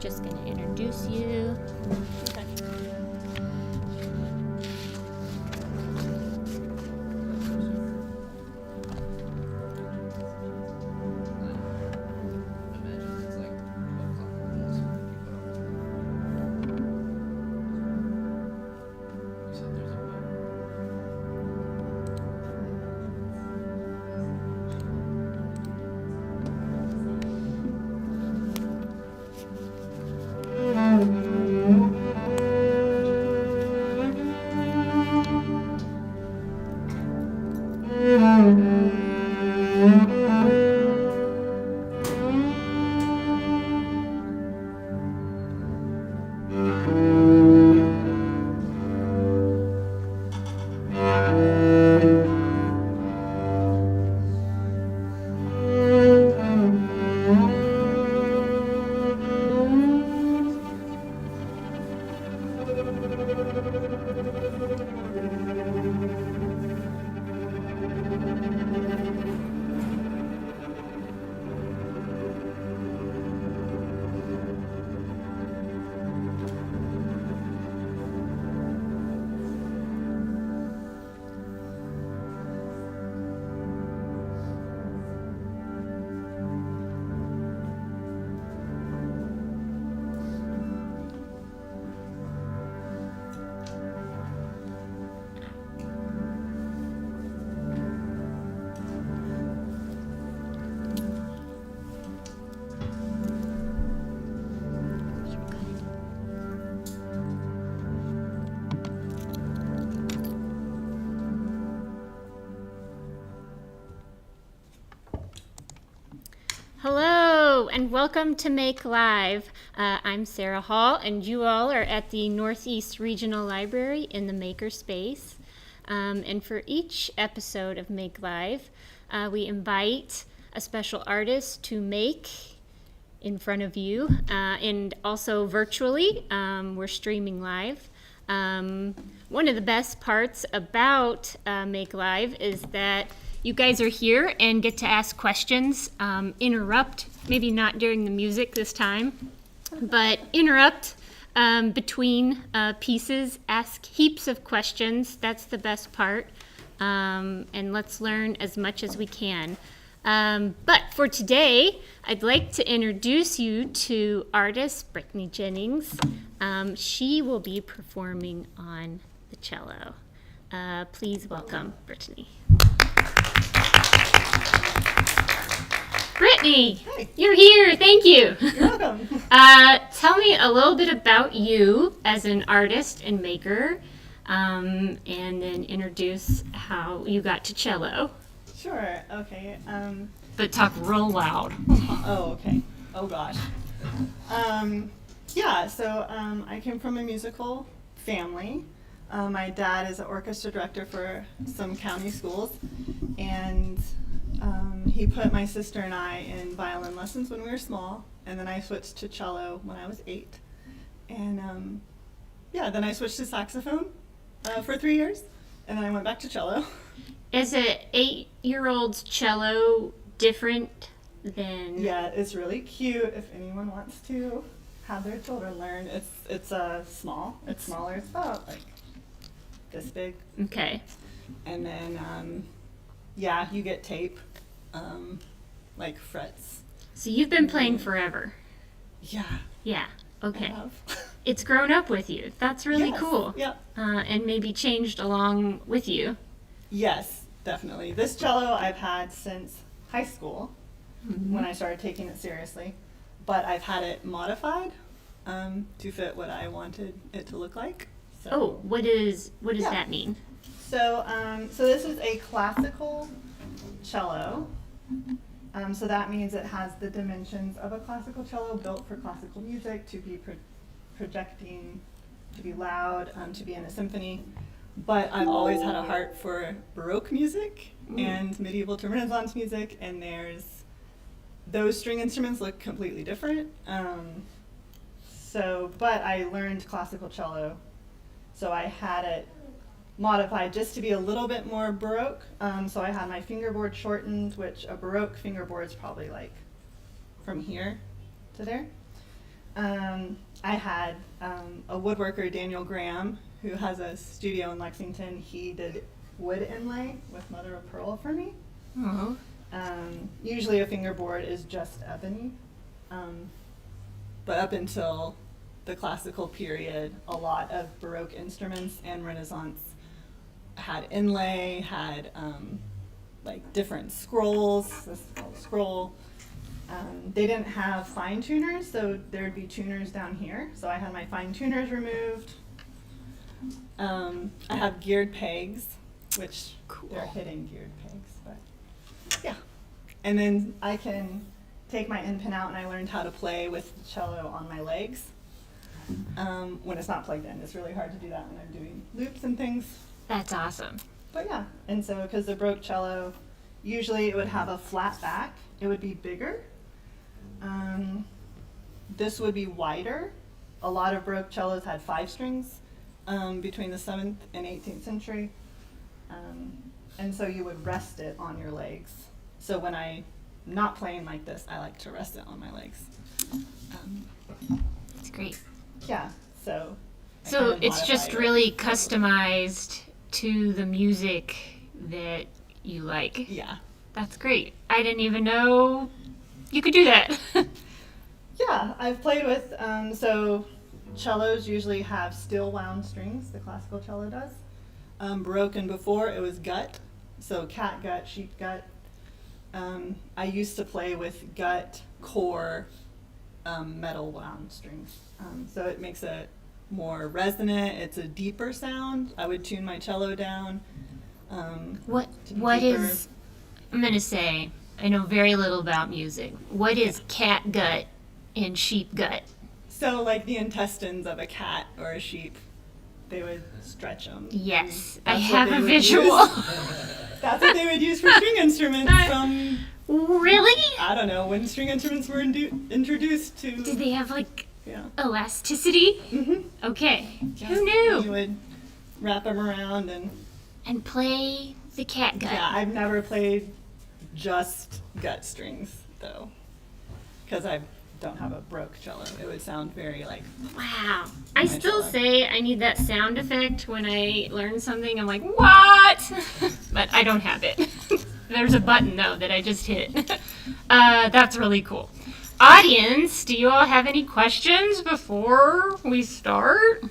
just going to introduce you. Okay. Hello, and welcome to MakeLive. I'm Sarah Hall, and you all are at the Northeast Regional Library in the Makerspace. And for each episode of MakeLive, we invite a special artist to make in front of you, and also virtually. We're streaming live. One of the best parts about MakeLive is that you guys are here and get to ask questions, interrupt, maybe not during the music this time, but interrupt between pieces, ask heaps of questions. That's the best part. And let's learn as much as we can. But for today, I'd like to introduce you to artist Brittany Jennings. She will be performing on the cello. Please welcome Brittany. Brittany, Hi. You're here. Thank you. You're welcome. Tell me a little bit about you as an artist and maker, and then introduce how you got to cello. Sure. Okay. But talk real loud. Oh, okay. Oh gosh. Yeah. So I came from a musical family. My dad is an orchestra director for some county schools, and he put my sister and I in violin lessons when we were small, and then I switched to cello when I was 8, and then I switched to saxophone for 3 years, and then I went back to cello. Is an 8-year-old's cello different than? Yeah, it's really cute if anyone wants to have their children learn. It's small. It's smaller. It's about like this big. Okay. And then you get tape, like frets. So you've been playing forever. Yeah. Yeah. I Okay. have. It's grown up with you. That's really Yes, cool. Yep. And maybe changed along with you. Yes, definitely. This cello I've had since high school Mm-hmm. when I started taking it seriously, but I've had it modified to fit what I wanted it to look like. So. Oh, what does Yeah. that mean? So this is a classical cello. So that means it has the dimensions of a classical cello, built for classical music, to be projecting, to be loud, to be in a symphony. But I've always had a heart for Baroque music and medieval to Renaissance music, and those string instruments look completely different. But I learned classical cello, so I had it modified just to be a little bit more Baroque. So I had my fingerboard shortened, which a Baroque fingerboard is probably like from here to there. I had a woodworker, Daniel Graham, who has a studio in Lexington. He did wood inlay with mother of pearl for me. Oh. Usually a fingerboard is just ebony. But up until the classical period, a lot of Baroque instruments and Renaissance had inlay, had like different scrolls. This is called a scroll. They didn't have fine tuners, so there'd be tuners down here. So I had my fine tuners removed. I have geared pegs, which they're hidden geared pegs, but yeah. And then I can take my end pin out, and I learned how to play with the cello on my legs when it's not plugged in. It's really hard to do that when I'm doing loops and things. That's awesome. But yeah, and so because the Baroque cello, usually it would have a flat back. It would be bigger. This would be wider. A lot of Baroque cellos had 5 strings between the 7th and 18th century. And so you would rest it on your legs. So when I'm not playing like this, I like to rest it on my legs. That's great. Yeah, so. I So kind of it's modify just it. really customized to the music that you like. Yeah. That's great. I didn't even know you could do that. Yeah, I've played with, so cellos usually have steel wound strings, the classical cello does. Baroque and before, it was gut, so cat gut, sheep gut. I used to play with gut, core, metal wound strings. So it makes it more resonant, it's a deeper sound. I would tune my cello down. What to be What deeper. is, I'm going to say, I know very little about music. What is cat gut and sheep gut? So like the intestines of a cat or a sheep, they would stretch them. Yes, I That's what have they a would visual. use. That's what they would use for string instruments from, Really? I don't know, when string instruments were introduced to. Did they have like Yeah. elasticity? Mm-hmm. Okay. Yeah. Who You knew? would wrap them around and. And play the cat gut. Yeah, I've never played just gut strings though, because I don't have a Baroque cello. It would sound very like. Wow. I My still cello. say I need that sound effect when I learn something. I'm like, what? But I don't have it. There's a button, though, that I just hit. That's really cool. Audience, do you all have any questions before we start?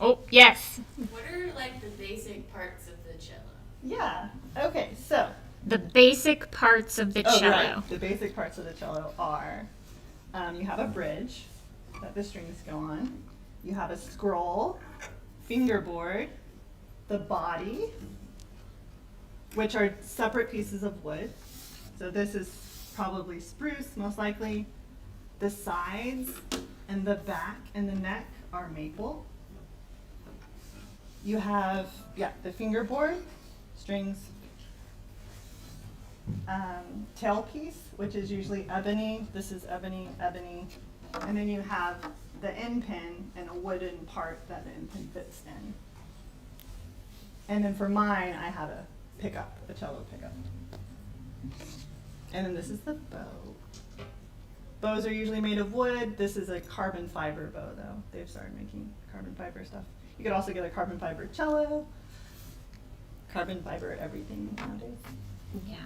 Oh, yes. What are like the basic parts of the cello? Yeah. Okay. So. The basic parts of the cello. Right. The basic parts of the cello are, you have a bridge that the strings go on. You have a scroll, fingerboard, the body, which are separate pieces of wood. So this is probably spruce, most likely. The sides and the back and the neck are maple. You have, the fingerboard, strings, tailpiece, which is usually ebony. This is ebony, ebony. And then you have the end pin and a wooden part that the end pin fits in. And then for mine, I have a pickup, a cello pickup. And then this is the bow. Bows are usually made of wood. This is a carbon fiber bow, though. They've started making carbon fiber stuff. You could also get a carbon fiber cello. Carbon fiber everything nowadays. Yeah.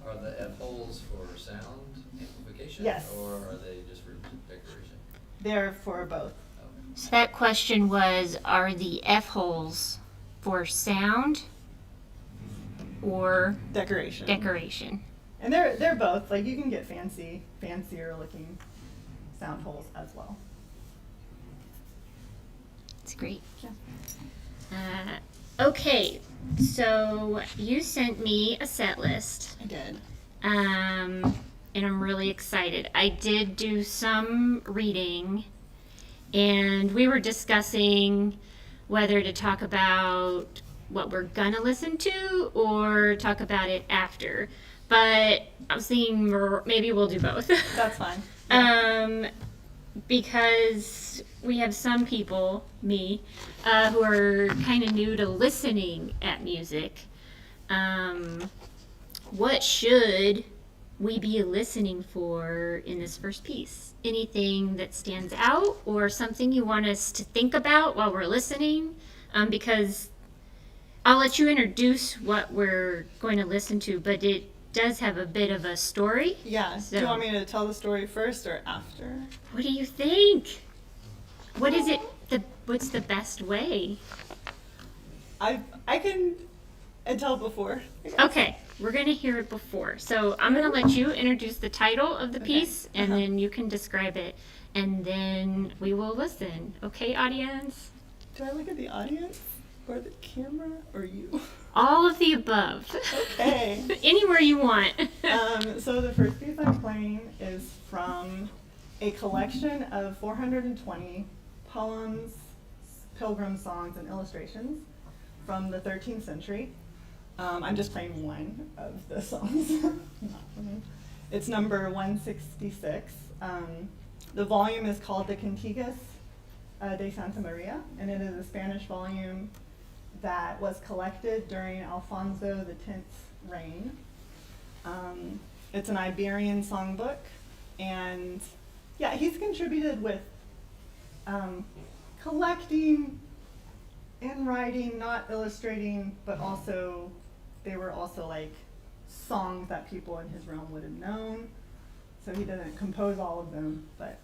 Are the F-holes for sound amplification? Yes. Or are they just for decoration? They're for both. So that question was, are the F-holes for sound or Decoration. decoration? And they're both. Like you can get fancier looking sound holes as well. It's great. Yeah. Okay, so you sent me a set list, I did. and I'm really excited. I did do some reading, and we were discussing whether to talk about what we're gonna listen to or talk about it after. But I was thinking maybe we'll do both. That's fine. Because we have some people, me, who are kind of new to listening at music. What should we be listening for in this first piece? Anything that stands out or something you want us to think about while we're listening? Because I'll let you introduce what we're going to listen to, but it does have a bit of a story. Yeah. So, Do you want me to tell the story first or after? what do you think? What is it? What's the best way? I can tell before. Okay, we're going to hear it before. So I'm going to let you introduce the title of the Okay. piece, and then you can describe it, and then we will listen. Okay, audience? Do I look at the audience or the camera or you? All of the above. Okay. Anywhere you want. So the first piece I'm playing is from a collection of 420 poems, pilgrim songs, and illustrations from the 13th century. I'm just playing one of the songs. Not for me. It's number 166. The volume is called the Cantigas de Santa Maria, and it is a Spanish volume that was collected during Alfonso X's reign. It's an Iberian songbook, and yeah, he's contributed with collecting and writing, not illustrating, but also they were also like songs that people in his realm would have known. So he didn't compose all of them, but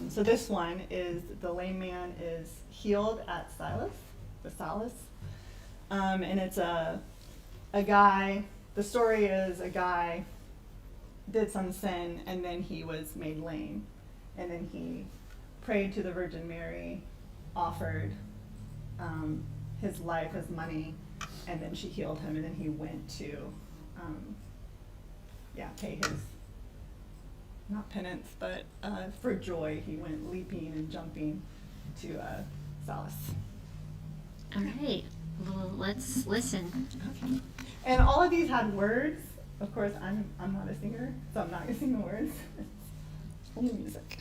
so this one is the lame man is healed at the Salis, and it's a guy. The story is a guy did some sin and then he was made lame, and then he prayed to the Virgin Mary, offered his life, his money, and then she healed him, and then he went to pay his, not penance, but for joy he went leaping and jumping to Salis. All right, well, let's listen. Okay. And all of these had words. Of course, I'm not a singer, so I'm not going to sing the words. It's only music.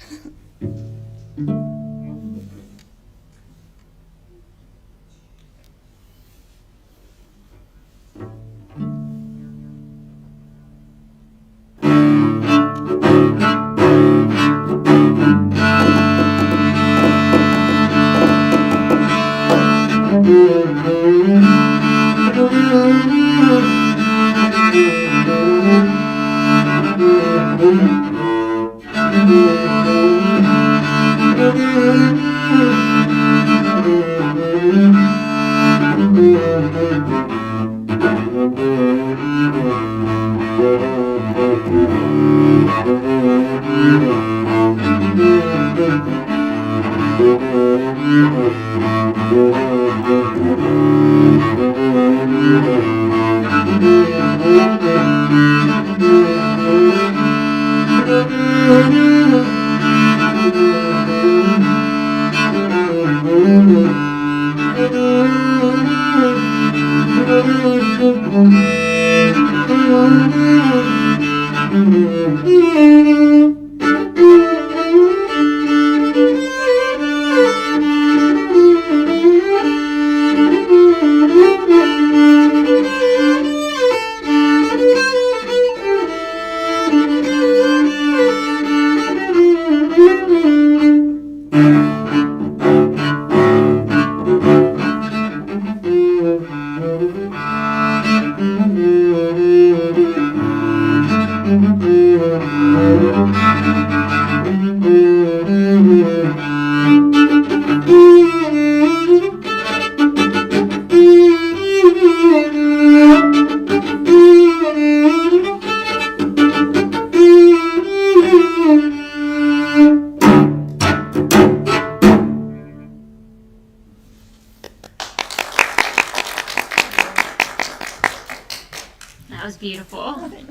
That was beautiful.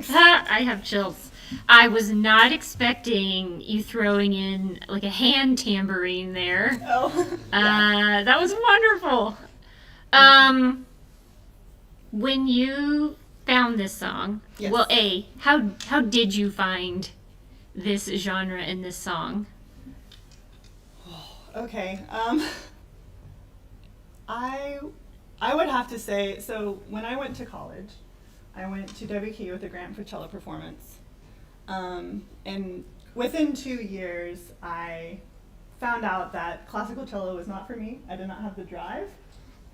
I have chills. I was not expecting you throwing in like a hand tambourine there. Oh. Yeah. That was wonderful. When you found this song, Yes. well, how did you find this genre and this song? Okay. I would have to say, so when I went to college, I went to WKU with a grant for cello performance. And within 2 years, I found out that classical cello was not for me. I did not have the drive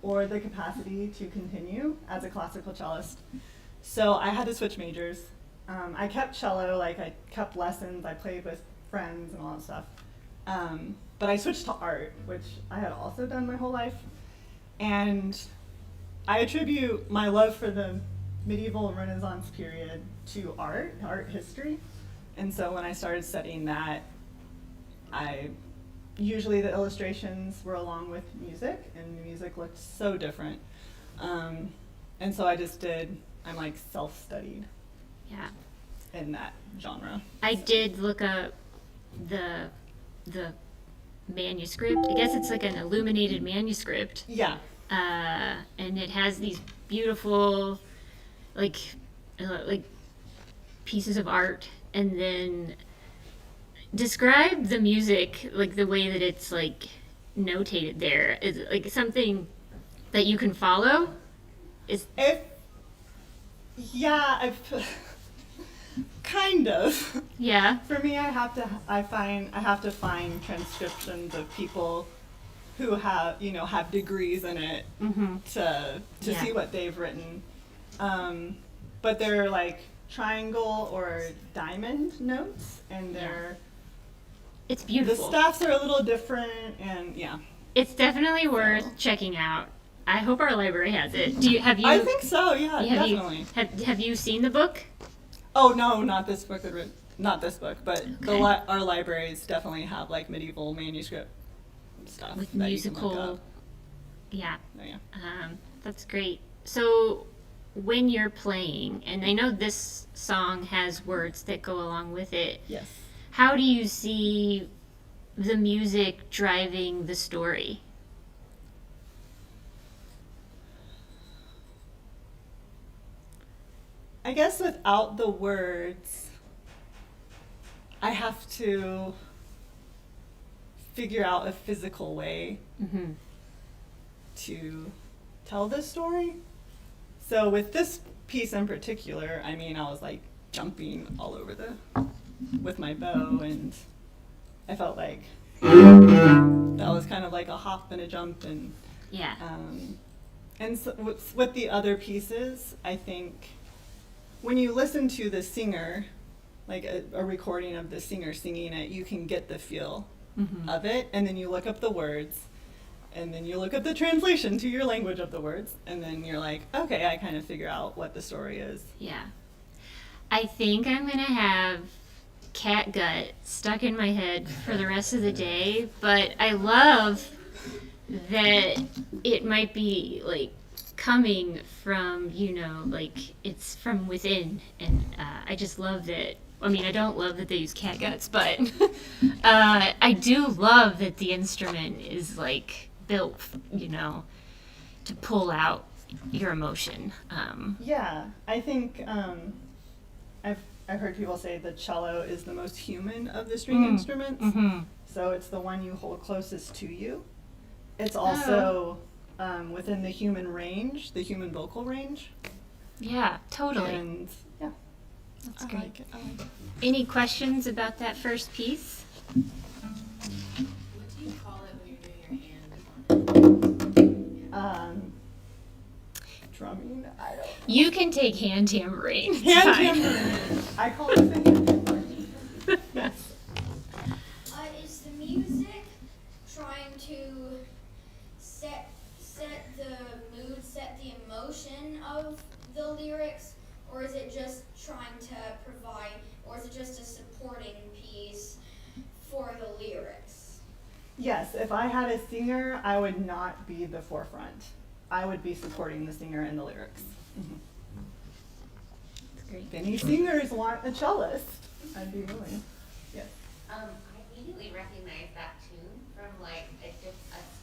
or the capacity to continue as a classical cellist. So I had to switch majors. I kept cello, like I kept lessons, I played with friends and all that stuff. But I switched to art, which I had also done my whole life. And I attribute my love for the medieval and Renaissance period to art history. And so when I started studying that, usually the illustrations were along with music, and the music looked so different. And so I'm like self-studied Yeah. in that genre. I did look up the manuscript. I guess it's like an illuminated manuscript. Yeah. And it has these beautiful, like pieces of art, and then describe the music, like the way that it's like notated there. Is it like something that you can follow? Kind of. Yeah. For me, I have to find transcriptions of people who have degrees in it to Yeah. see what they've written. But they're like triangle or diamond notes, and It's the beautiful. staffs are a little different, and yeah. It's definitely worth checking out. I hope our library has it. Have you? I think so. Yeah, have definitely. have you seen the book? Oh no, not this book. Not this book, but Okay. our libraries definitely have like medieval manuscript stuff With that you can look musical. up. Yeah. Oh, yeah. That's great. So when you're playing, and I know this song has words that go along with it, Yes. how do you see the music driving the story? I guess without the words, I have to figure out a physical way Mm-hmm. to tell this story. So with this piece in particular, I mean, I was like jumping all over with my bow, and I felt like that was kind of like a hop and a jump, and Yeah. and so with the other pieces, I think when you listen to the singer, like a recording of the singer singing it, you can get the feel Mm-hmm. of it, and then you look up the words, and then you look up the translation to your language of the words, and then you're like, okay, I kind of figure out what the story is. Yeah. I think I'm going to have cat gut stuck in my head for the rest of the day, but I love that it might be like coming from, like it's from within. And I just love that. I mean, I don't love that they use cat guts, but I do love that the instrument is like built, to pull out your emotion. Yeah, I think I've heard people say the cello is the most human of the string instruments. Mm-hmm. So it's the one you hold closest to you. It's also within the human range, the human vocal range. Yeah, totally. And yeah, That's I great. like it. I like it. Any questions about that first piece? What do you call it when you're doing your hand? Drumming, I don't know. You can take hand tambourine. It's Hand fine. tambourine. I call it the hand tambourine. Yes. Is the music trying to set the mood, set the emotion of the lyrics, or is it just trying to provide, or is it just a supporting piece for the lyrics? Yes, if I had a singer, I would not be the forefront. I would be supporting the singer and the lyrics. That's great. If any singers want a cellist, I'd be willing. Yes. I immediately recognized that tune from like a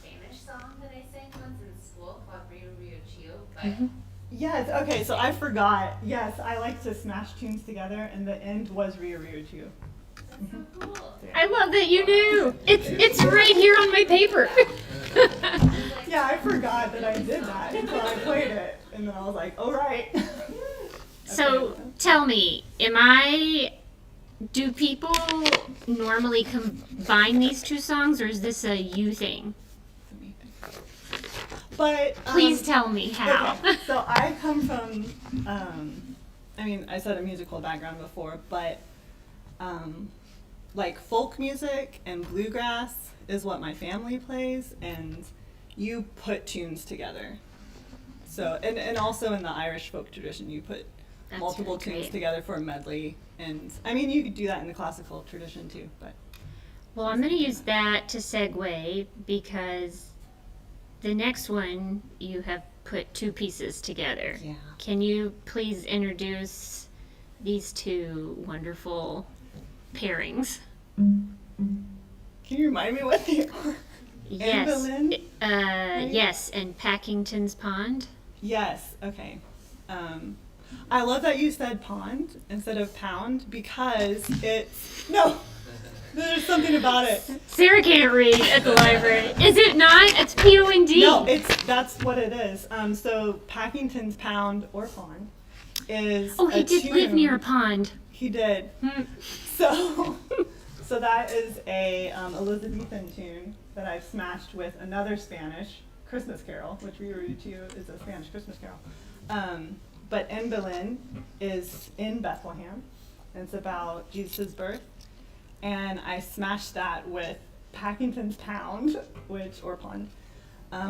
Spanish song that I sang once in school called Rio Rio Chio, but Yes, okay, so I forgot. Yes, I like to smash tunes together, and the end was Rio Rio Chio. that's so cool. I love that you knew. It's right here on my paper. Yeah, I forgot that I did that until I played it, and then I was like, oh right. So tell me, am I Do people normally combine these two songs, or is this a you thing? But Please tell me how. Okay, so I come from, I said a musical background before, but like folk music and bluegrass is what my family plays, and you put tunes together. So, and also in the Irish folk tradition, you put That's multiple really tunes great. together for a medley. And you could do that in the classical tradition too, but. Well, I'm going to use that to segue because the next one you have put two pieces together. Yeah. Can you please introduce these two wonderful pairings? Can you remind me what they are? Yes. Boleyn? Yes, and Packington's Pond. Yes, okay. I love that you said pond instead of pound because no, there's something about it. Sarah can't read at the library. Is it not? It's P-O-N-D. No, that's what it is. So Packington's Pound or Pond is Oh, he a did live tune. near a pond. He did. Hmm. So that is a Elizabethan tune that I've smashed with another Spanish Christmas carol, which we alluded to is a Spanish Christmas carol. But En Belén is in Bethlehem, and it's about Jesus' birth. And I smashed that with Packington's Pound, or Pond,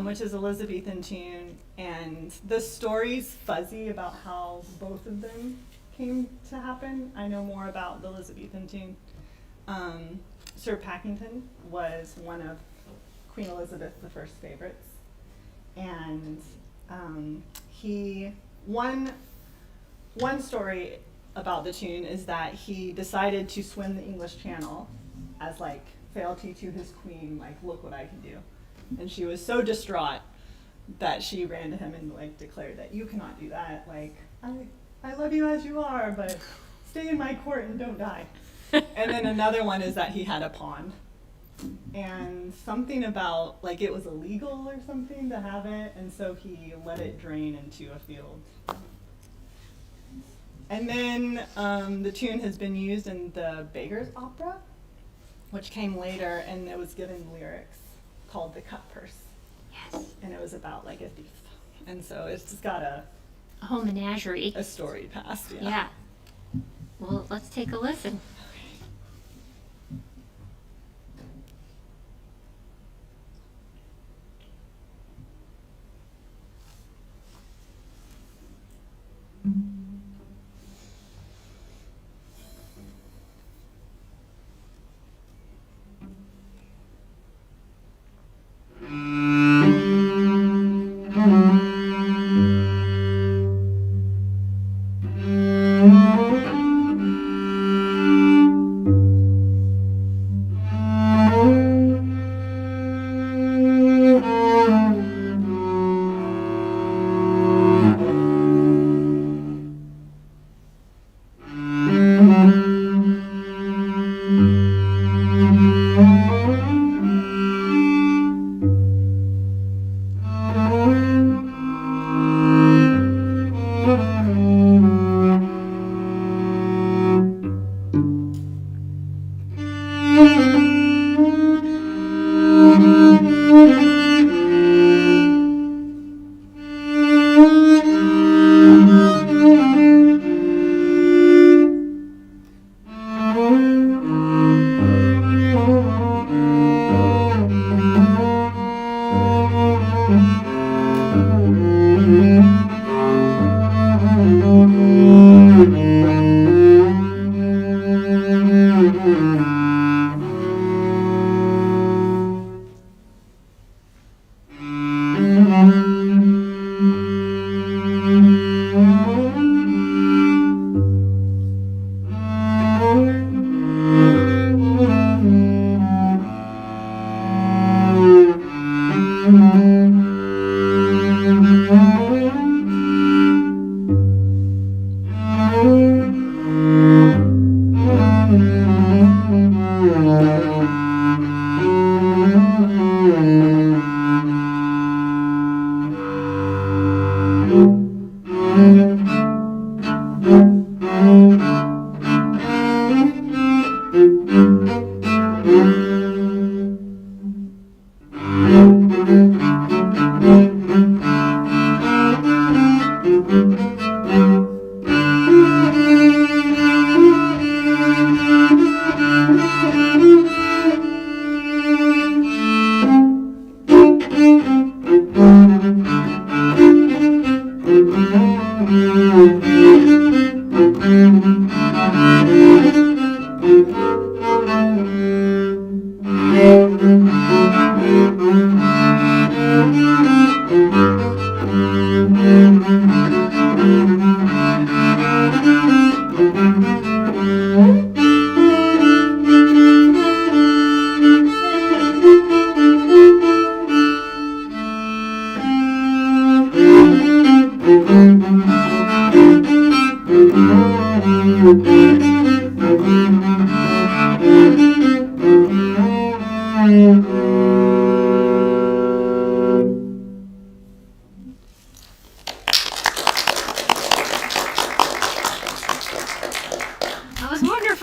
which is Elizabethan tune. And the story's fuzzy about how both of them came to happen. I know more about the Elizabethan tune. Sir Packington was one of Queen Elizabeth I's favorites. And one story about the tune is that he decided to swim the English Channel as like fealty to his queen, like look what I can do. And she was so distraught that she ran to him and like declared that you cannot do that. Like I love you as you are, but stay in my court and don't die. And then another one is that he had a pond. And something about like it was illegal or something to have it, and so he let it drain into a field. And then the tune has been used in the Beggar's Opera, which came later, and it was given lyrics called The Cut Purse. Yes. And it was about like a thief. And so it's just got a whole menagerie. storied past. Yeah. Well, let's take a listen.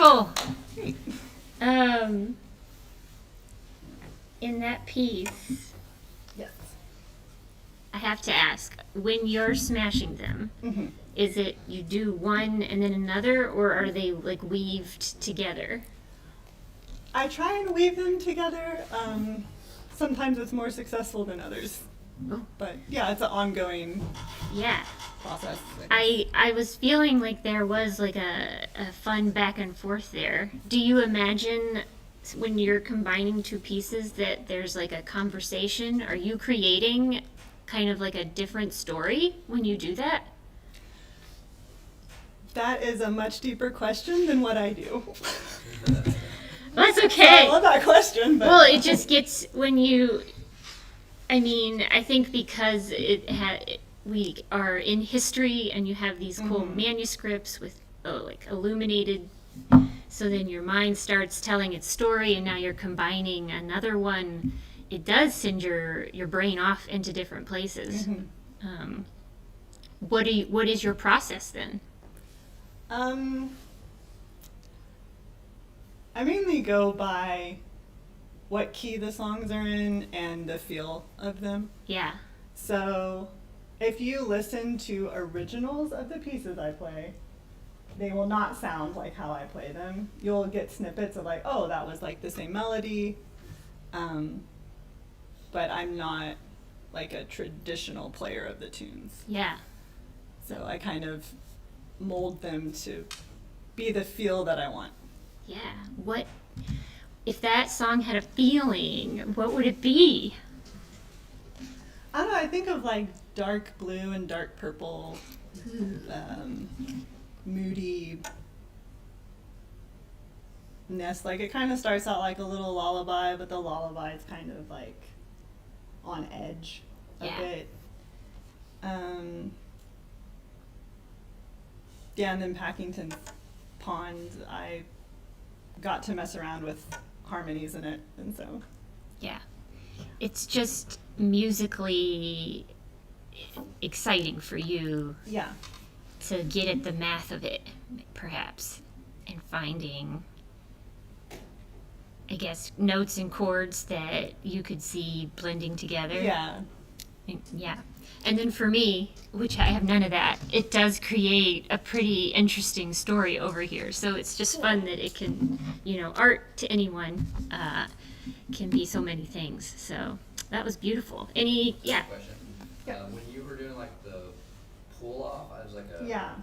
wonderful. In that piece, Yes. I have to ask, when you're smashing them, Hmm. is it you do one and then another, or are they like weaved together? I try and weave them together. Sometimes it's more successful than others. Oh. But yeah, it's an ongoing Yeah. process. I was feeling like there was like a fun back and forth there. Do you imagine when you're combining two pieces that there's like a conversation? Are you creating kind of like a different story when you do that? That is a much deeper question than what I do. That's I okay. love that question, but Well, it just gets when you. I mean, I think because we are in history, and you have these cool manuscripts with like illuminated. So then your mind starts telling its story, and now you're combining another one. It does send your brain off into different places. What is your process then? I mainly go by what key the songs are in and the feel of them. Yeah. So if you listen to originals of the pieces I play, they will not sound like how I play them. You'll get snippets of like, oh, that was like the same melody. But I'm not like a traditional player of the tunes. Yeah. So I kind of mold them to be the feel that I want. Yeah. What if that song had a feeling? What would it be? I don't know, I think of like dark blue and dark purple, moody ness. Like it kind of starts out like a little lullaby, but the lullaby is kind of like on edge a Yeah. bit. Yeah, and then Packington Pond, I got to mess around with harmonies in it, and so Yeah. It's just musically exciting for you yeah. to get at the math of it, perhaps, and finding, I guess, notes and chords that you could see blending together. Yeah. Yeah. And then for me, which I have none of that, it does create a pretty interesting story over here. So it's just fun that it can, art to anyone can be so many things. So that was beautiful. Question. Yeah. When you were doing like the pull off, I was like Yeah.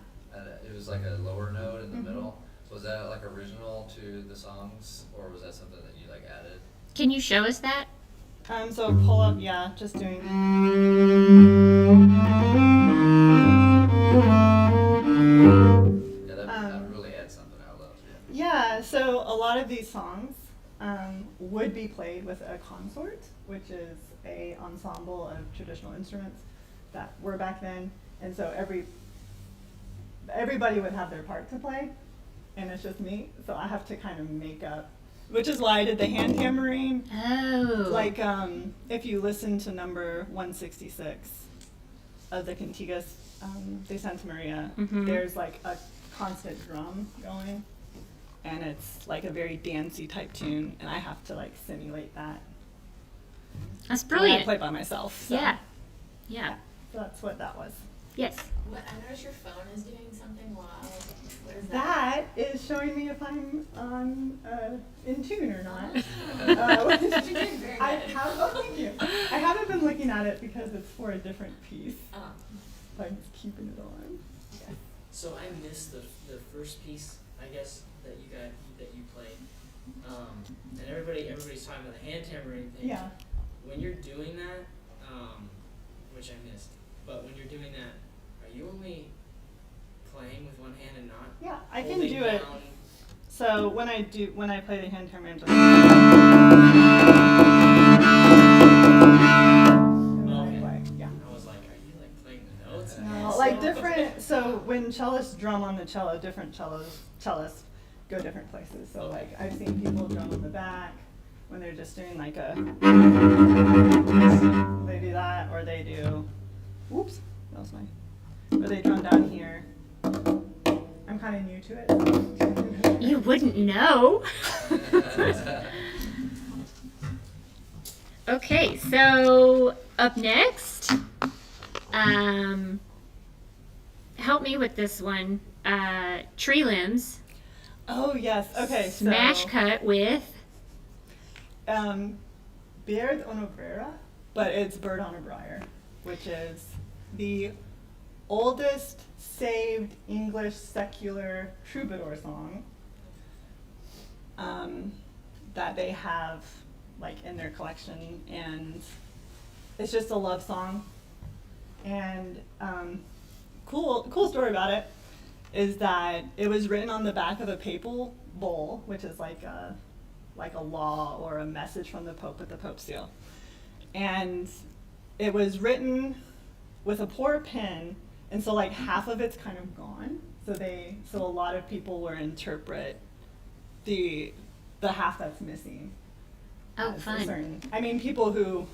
it was like a lower note in the Mhm. middle. Was that like original to the songs, or was that something that you like added? Can you show us that? So pull up, yeah, just doing. Yeah, that really adds something I love. Yeah, so a lot of these songs would be played with a consort, which is a ensemble of traditional instruments that were back then, and so everybody would have their part to play, and it's just me, so I have to kind of make up, which is why I did the hand tambourine. Oh. Like if you listen to number 166 of the Cantigas de Santa Maria, Mhm. there's like a constant drum going, and it's like a very dancey type tune, and I have to like simulate that. That's When I brilliant. play by myself. So. Yeah. Yeah. So that's what that was. Yes. What, I noticed your phone is doing something wild. What is That is showing me if I'm in tune or not. You're doing very I good. have, oh, thank you. I haven't been looking at it because it's for a different piece. Oh. So I'm just keeping it on. So I missed the first piece, I guess, that you played, and everybody's talking about the hand tambourine thing. Yeah. When you're doing that, which I missed, but when you're doing that, are you only playing with one hand and not Yeah, I can holding do it. down? So when I play the hand tambourine, just and then I Okay. play. Yeah. I was like, are you like playing the notes? No, like different. So when cellists drum on the cello, different cellists go different places. So like I've seen people drum on the back when they're just doing like a. They do that, or they do. Whoops, that was my. Or they drum down here. I'm kind of new to it. You wouldn't know. Okay, so up next, help me with this one. Tree limbs. Oh yes. Okay. Smash so, cut with. Beard on a Brera, but it's Bird on a Briar, which is the oldest saved English secular troubadour song that they have like in their collection, and it's just a love song. And cool story about it is that it was written on the back of a papal bull, which is like a law or a message from the Pope with the Pope seal. And it was written with a poor pen, and so like half of it's kind of gone. So a lot of people will interpret the half that's missing. Oh, as a fun. certain, I mean, people who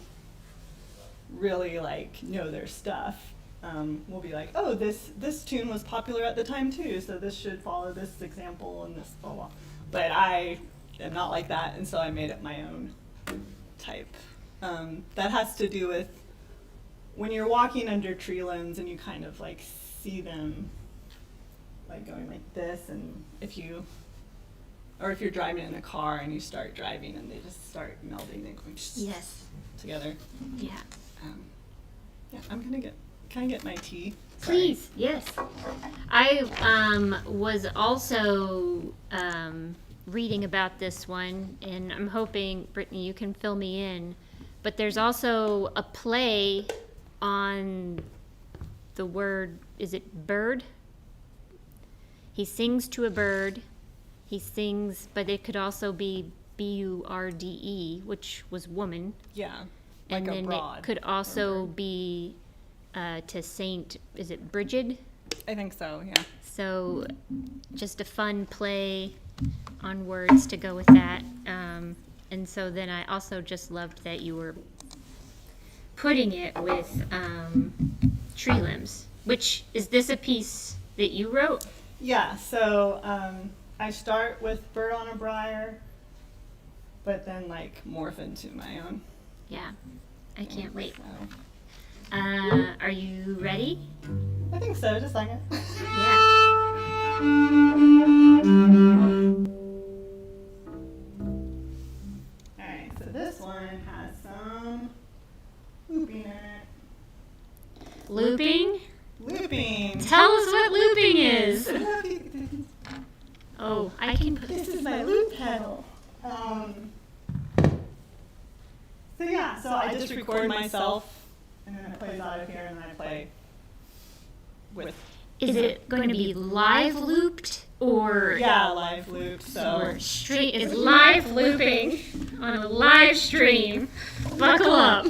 really like know their stuff will be like, oh, this tune was popular at the time too, so this should follow this example and this blah blah. But I am not like that, and so I made up my own type. That has to do with when you're walking under tree limbs and you kind of like see them like going like this, and if you're driving in a car and you start driving and they just start melding and going Yes. together. Yeah. Yeah, can I get my tea? Sorry. Please, yes. I was also reading about this one, and I'm hoping, Brittany, you can fill me in. But there's also a play on the word, is it bird? He sings to a bird. He sings, but it could also be B-U-R-D-E, which was woman. Yeah, And like a then broad it could or also bird. be to Saint, is it Brigid? I think so, yeah. So just a fun play on words to go with that. And so then I also just loved that you were putting it with tree limbs, which is this a piece that you wrote? Yeah, so I start with Bird on a Briar, but then like morph into my own. Yeah, I can't wait. style. Are you ready? I think so, just a second. Yeah. Alright, so this one has some looping in it. Looping? Looping! Tell us what looping is. This Oh, I can put is my loop pedal. So yeah, so I just record myself, and then it plays out of here, and then I play with. Is it going to be live looped or Yeah, live loop. So or stream? Is live looping on a live stream? Buckle up.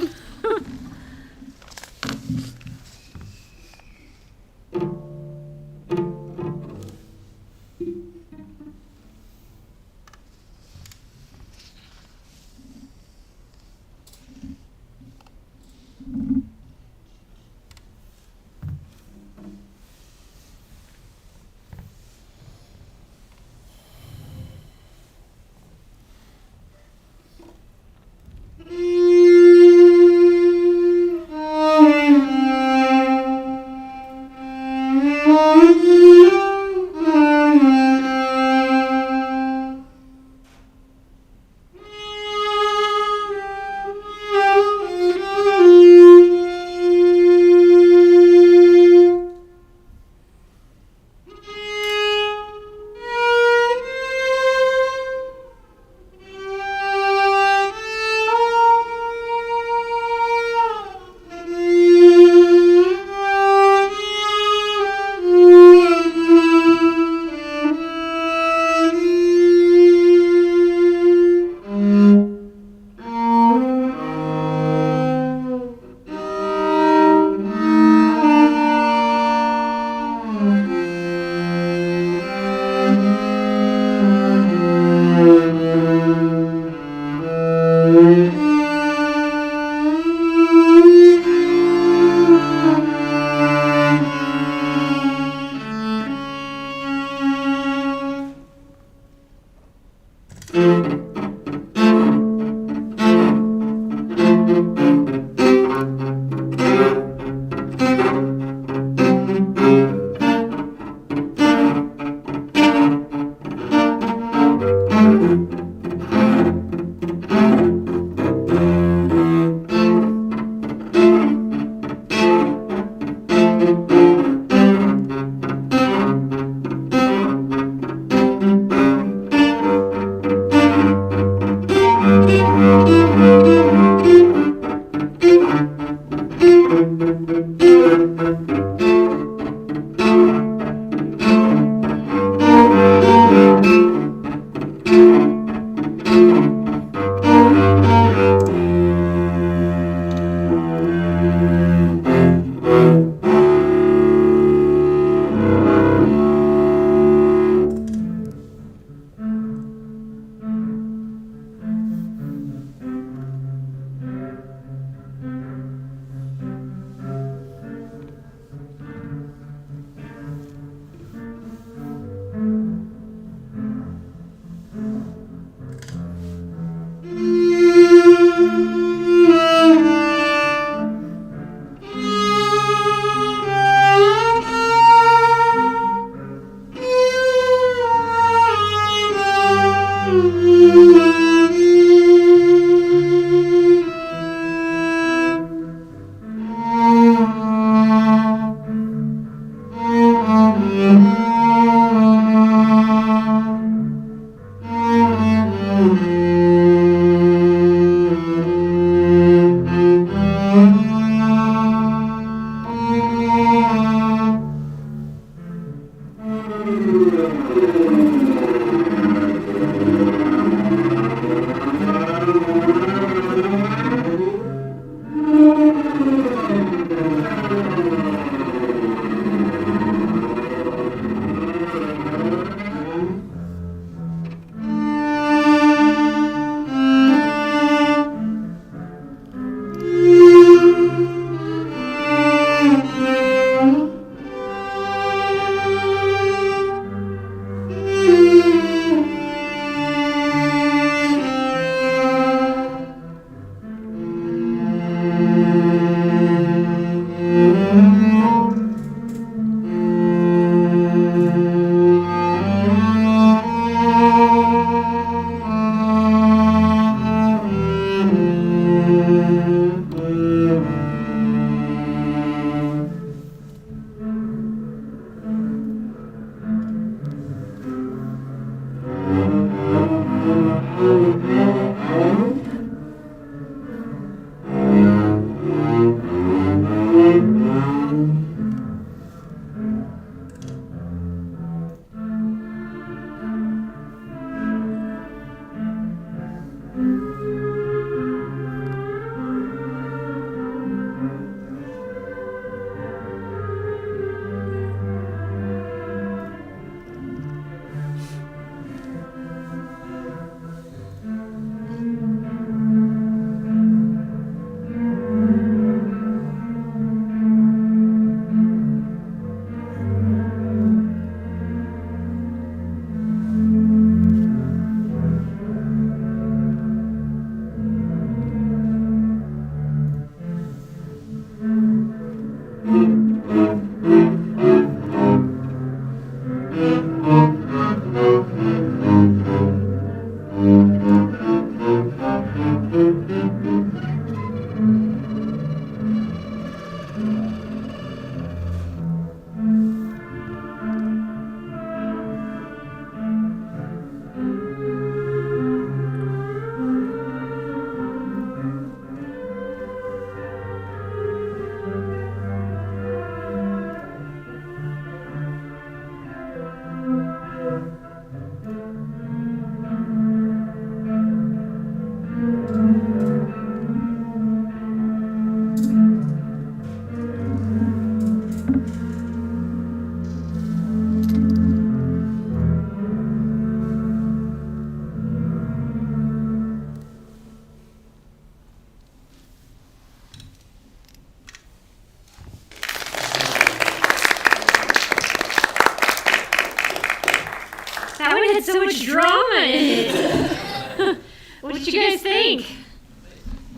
what you guys think?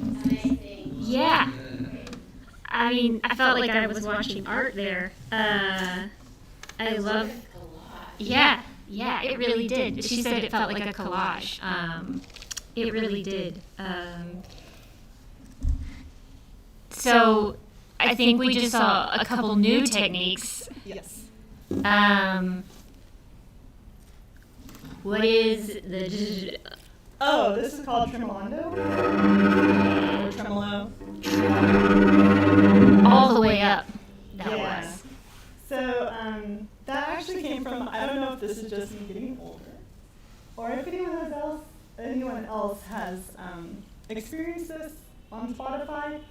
Amazing. Yeah. I mean, I felt like I was watching art there. I love. Yeah, it really did. She said it felt like a collage. It really did. So I think we just saw a couple new techniques. Yes. What is the Oh, this is called tremolando. Or tremolo. all the way up? That Yeah. was. So that actually came from, I don't know if this is just me getting older, or if anyone else has experienced this on Spotify.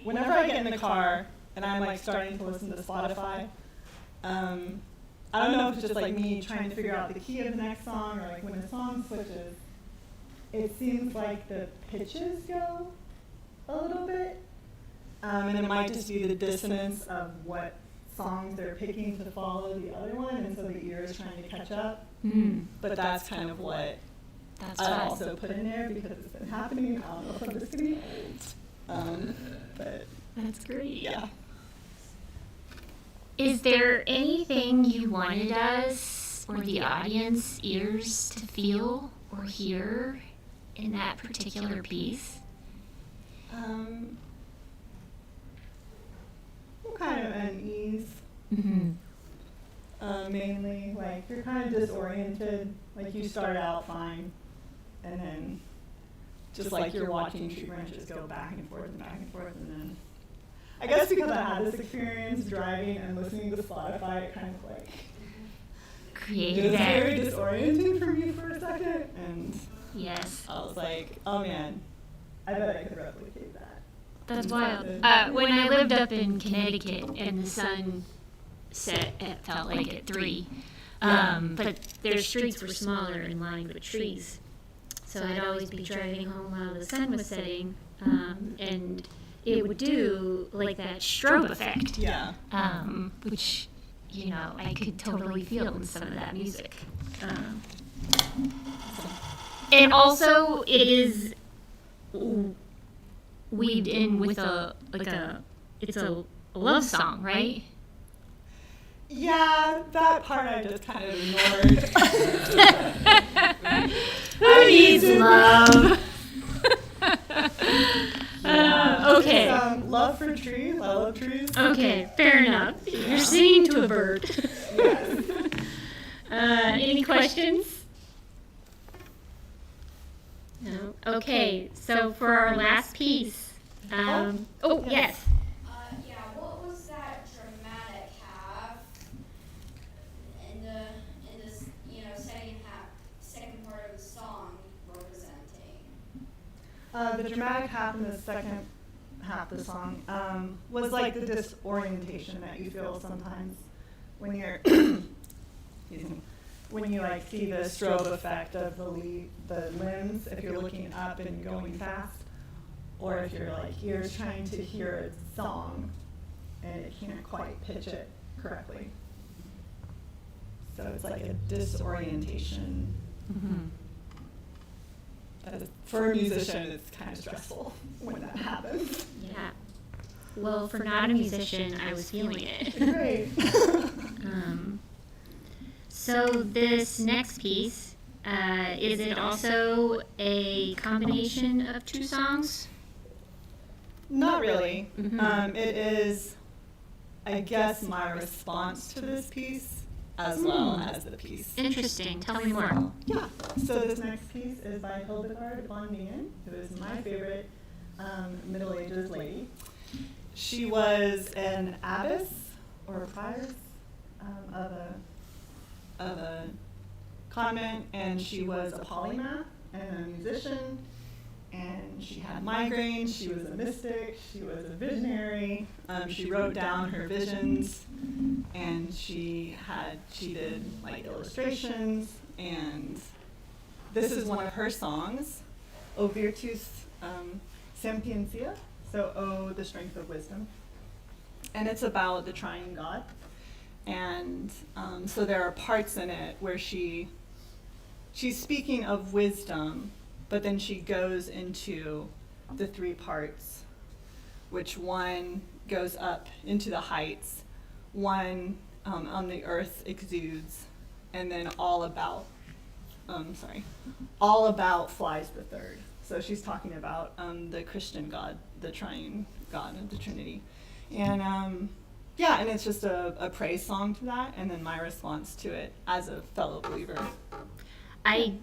Whenever I get in the car and I'm like starting to listen to Spotify, I don't know if it's just like me trying to figure out the key of the next song, or like when a song switches, it seems like the pitches go a little bit. And it might just be the dissonance of what songs they're picking to follow the other one, and so the ear is trying to catch up. But that's kind of what That's I fun. also put in there because it's been happening. I don't know if I'm just getting old. But That's great. yeah. Is there anything you wanted us or the audience ears to feel or hear in that particular piece? I'm kind of unease. Mainly, like you're kind of disoriented. Like you start out fine, and then just like you're watching tree branches go back and forth and back and forth, and then I guess because I had this experience driving and listening to Spotify, it kind of like it Created was that. very disorienting for me for a second, and Yes. I was like, oh man, I bet I could replicate that. That's wild. When I lived up in Connecticut and the sun set, it felt like at 3. But their streets were smaller and lined with trees. So I'd always be driving home while the sun was setting, and it would do like that strobe effect, Yeah. which, you know, I could totally feel in some of that music. And also, it is weaved in with it's a love song, right? Yeah, that part I just kind of ignored. Who needs love? Okay. It's, love for trees. I love trees. Okay, fair enough. You're singing to a bird. Yes. Any questions? No. Okay, so for our last piece. Yes. Yeah, what was that dramatic half in this, second part of the song representing? The dramatic half in the second half of the song was like the disorientation that you feel sometimes when you're, excuse me, when you like see the strobe effect of the limbs if you're looking up and going fast, or if you're trying to hear a song and it can't quite pitch it correctly. So it's like a disorientation. That is, for a musician, it's kind of stressful when that happens. Yeah. Well, for not a musician, I was feeling it. Great. So this next piece, is it also a combination of 2 songs? Not really. Mhm. It is, I guess, my response to this piece as well as the piece. Interesting. Tell me more. Yeah. So this next piece is by Hildegard von Bingen, who is my favorite Middle Ages lady. She was an abbess or a prioress of a convent, and she was a polymath and a musician, and she had migraines. She was a mystic. She was a visionary. She wrote down her visions, and she did like illustrations, and this is one of her songs, O Virtus Sapientia, so O, the strength of wisdom, and it's about the triune God. And so there are parts in it where she she's speaking of wisdom, but then she goes into the three parts, which one goes up into the heights, one on the earth exudes, and then all about flies the third. So she's talking about the Christian God, the triune God of the Trinity. And yeah, and it's just a praise song to that, and then my response to it as a fellow believer. I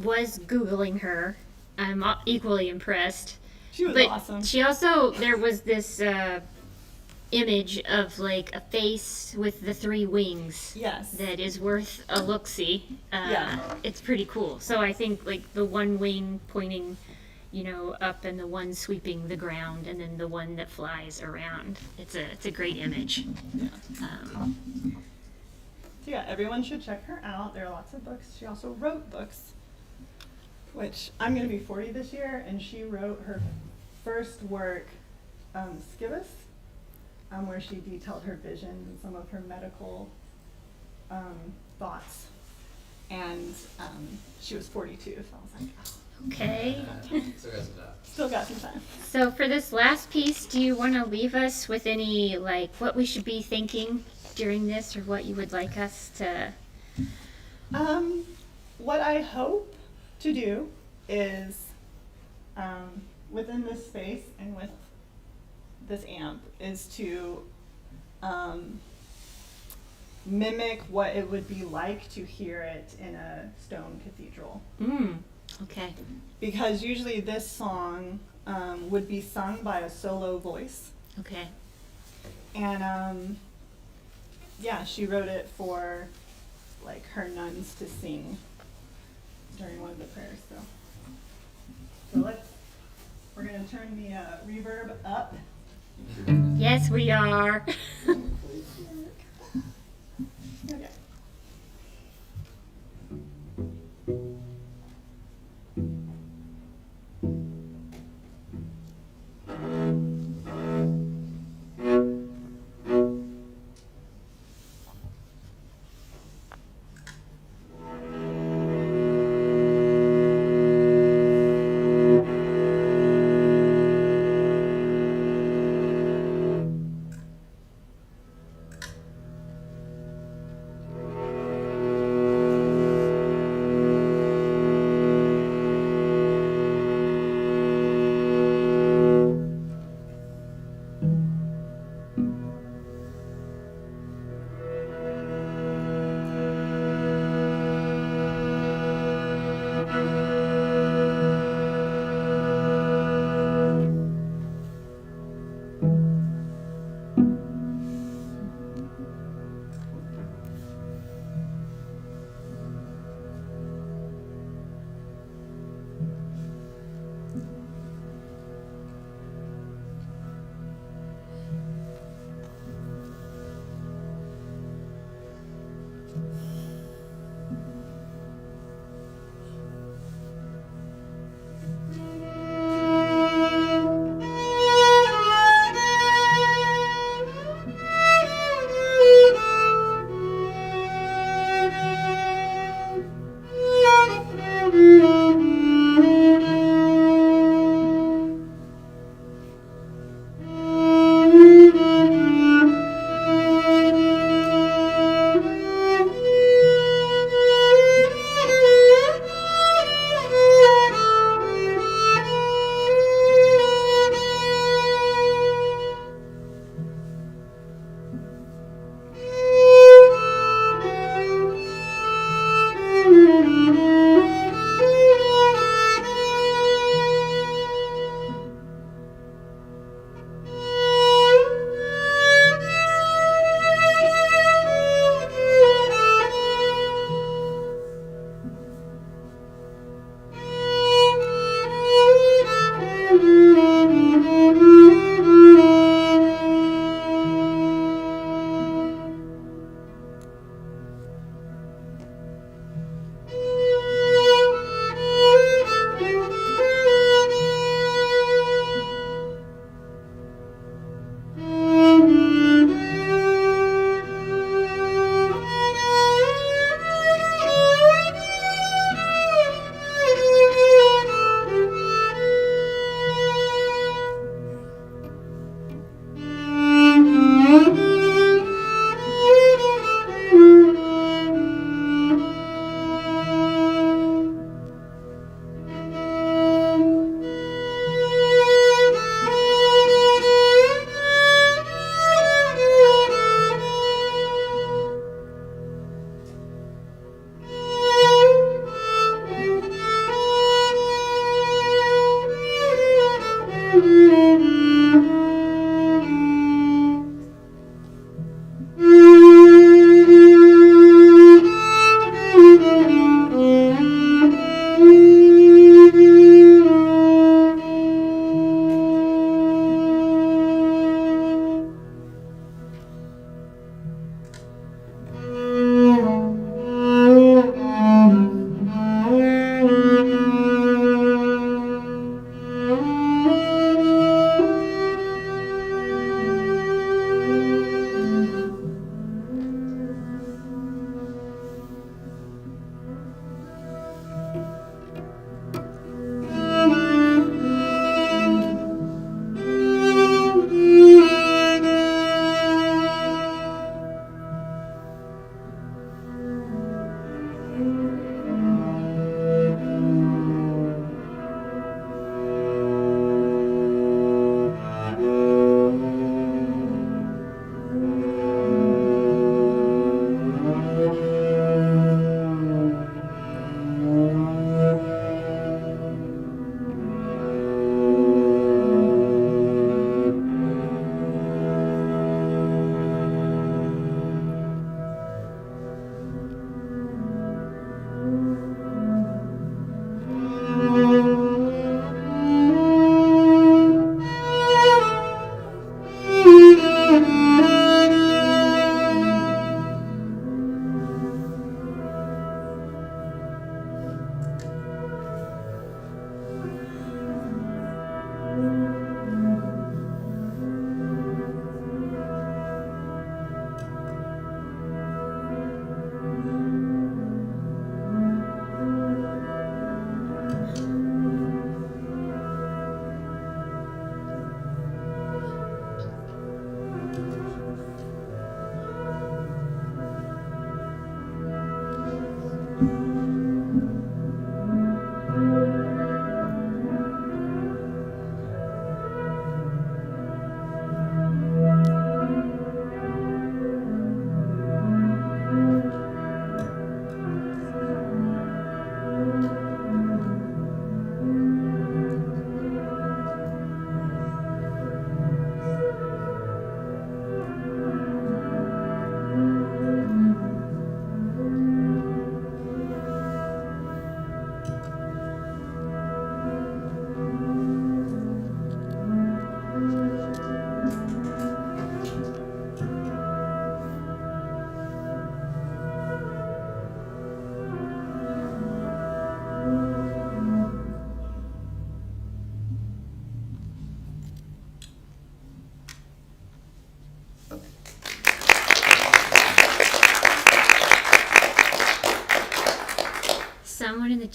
was Googling her. I'm equally impressed. She was But awesome. she also, there was this image of like a face with the three wings. Yes. That is worth a look-see. Yeah. It's pretty cool. So I think like the one wing pointing, up, and the one sweeping the ground, and then the one that flies around. It's a great image. Yeah. Um, So yeah, everyone should check her out. There are lots of books. She also wrote books, which I'm going to be 40 this year, and she wrote her first work, Skivus, where she detailed her visions and some of her medical thoughts. And she was 42, so I was like, oh, okay. So guys, that. still got some time. So for this last piece, do you want to leave us with any, like, what we should be thinking during this, or what you would like us to... What I hope to do is, within this space and with this amp, is to mimic what it would be like to hear it in a stone cathedral. Okay. Because usually this song would be sung by a solo voice. Okay. And yeah, she wrote it for like her nuns to sing during one of the prayers. So we're gonna turn the reverb up. Yes, we are. Okay.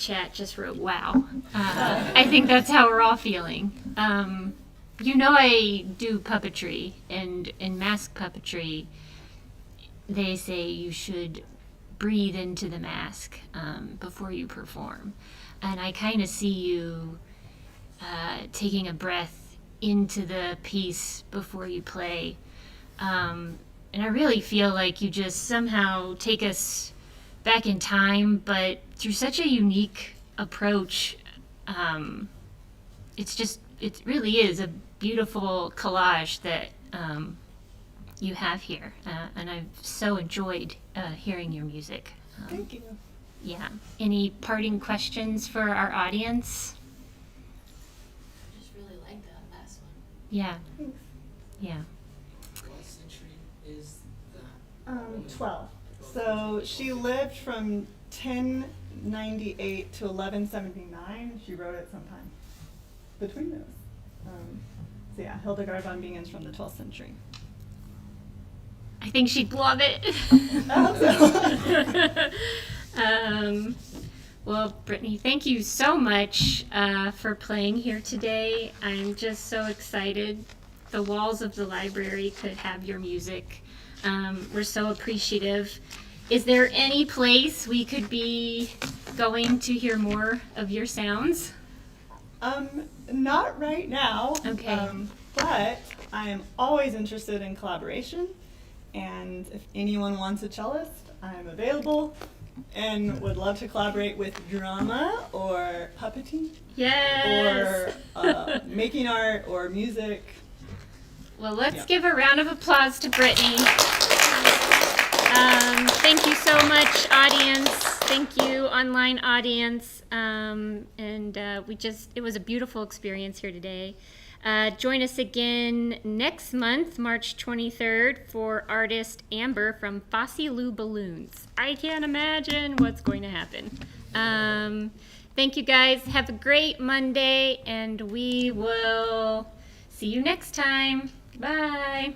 chat just wrote, wow. I think that's how we're all feeling. I do puppetry, and in mask puppetry, they say you should breathe into the mask before you perform. And I kind of see you taking a breath into the piece before you play. And I really feel like you just somehow take us back in time, but through such a unique approach. It really is a beautiful collage that you have here. And I've so enjoyed hearing your music. Thank you. Yeah. Any parting questions for our audience? I just really like that last one. Yeah. Thanks. Yeah. What century is that? 12. So she lived from 1098 to 1179. She wrote it sometime between those. So yeah, Hildegard von Bingen's from the 12th century. I think she'd love it. I hope so. Well, Brittany, thank you so much for playing here today. I'm just so excited. The walls of the library could have your music. We're so appreciative. Is there any place we could be going to hear more of your sounds? Not right now. Okay. But I am always interested in collaboration, and if anyone wants a cellist, I'm available and would love to collaborate with drama or puppeting Yes. or making art or music. Well, let's Yeah. give a round of applause to Brittany. Thank you so much, audience. Thank you, online audience. It was a beautiful experience here today. Join us again next month, March 23rd, for artist Amber from Fossy Lou Balloons. I can't imagine what's going to happen. Thank you, guys. Have a great Monday, and we will see you next time. Bye.